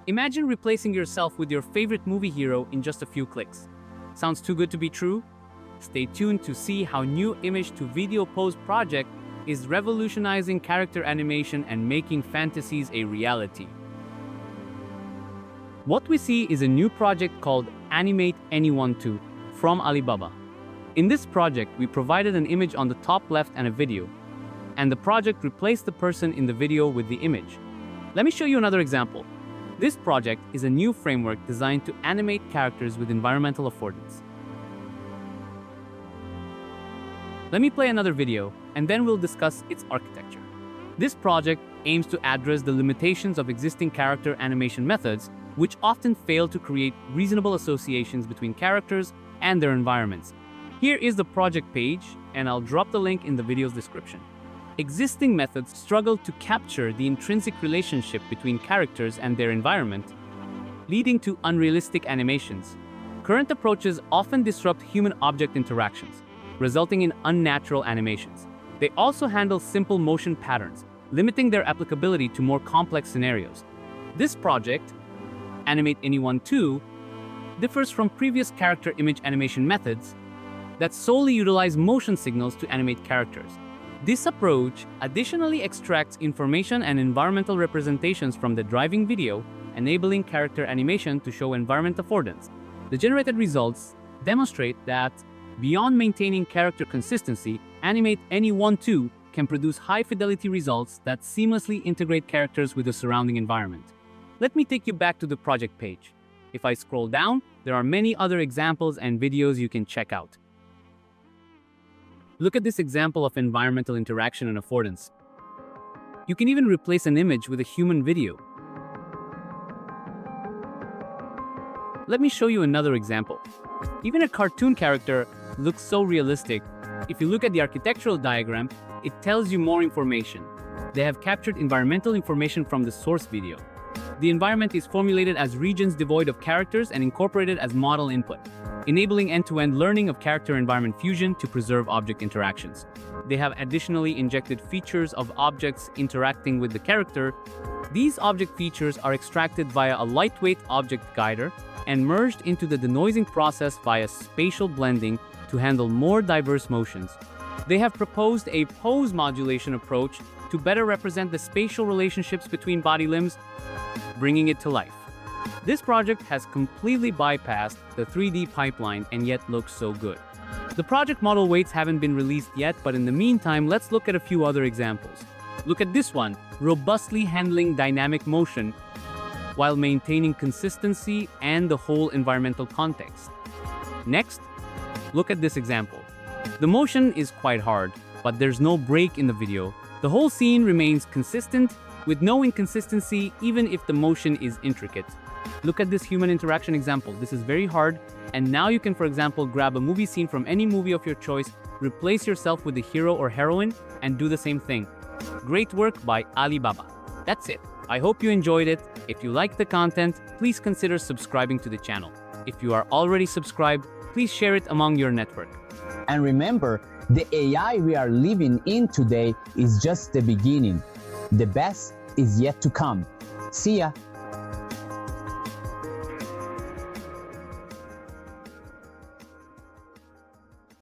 Imagine replacing yourself with your favorite movie hero in just a few clicks. Sounds too good to be true? Stay tuned to see how new image-to-video pose project is revolutionizing character animation and making fantasies a reality. What we see is a new project called Animate Anyone 2 from Alibaba. In this project, we provided an image on the top left and a video, and the project replaced the person in the video with the image. Let me show you another example. This project is a new framework designed to animate characters with environmental affordance. Let me play another video, and then we'll discuss its architecture. This project aims to address the limitations of existing character animation methods, which often fail to create reasonable associations between characters and their environments. Here is the project page, and I'll drop the link in the video's description. Existing methods struggle to capture the intrinsic relationship between characters and their environment, leading to unrealistic animations. Current approaches often disrupt human-object interactions, resulting in unnatural animations. They also handle simple motion patterns, limiting their applicability to more complex scenarios. This project, Animate Anyone 2, differs from previous character image animation methods that solely utilize motion signals to animate characters. This approach additionally extracts information and environmental representations from the driving video, enabling character animation to show environment affordance. The generated results demonstrate that, beyond maintaining character consistency, Animate Anyone 2 can produce high-fidelity results that seamlessly integrate characters with the surrounding environment. Let me take you back to the project page. If I scroll down, there are many other examples and videos you can check out. Look at this example of environmental interaction and affordance. You can even replace an image with a human video. Let me show you another example. Even a cartoon character looks so realistic. If you look at the architectural diagram, it tells you more information. They have captured environmental information from the source video. The environment is formulated as regions devoid of characters and incorporated as model input, enabling end-to-end learning of character-environment fusion to preserve object interactions. They have additionally injected features of objects interacting with the character. These object features are extracted via a lightweight object guider and merged into the denoising process via spatial blending to handle more diverse motions. They have proposed a pose modulation approach to better represent the spatial relationships between body limbs, bringing it to life. This project has completely bypassed the 3D pipeline and yet looks so good. The project model weights haven't been released yet, but in the meantime, let's look at a few other examples. Look at this one, robustly handling dynamic motion while maintaining consistency and the whole environmental context. Next, look at this example. The motion is quite hard, but there's no break in the video. The whole scene remains consistent with no inconsistency even if the motion is intricate. Look at this human interaction example. This is very hard, and now you can, for example, grab a movie scene from any movie of your choice, replace yourself with the hero or heroine, and do the same thing. Great work by Alibaba. That's it. I hope you enjoyed it. If you liked the content, please consider subscribing to the channel. If you are already subscribed, please share it among your network. And remember, the AI we are living in today is just the beginning. The best is yet to come. See ya!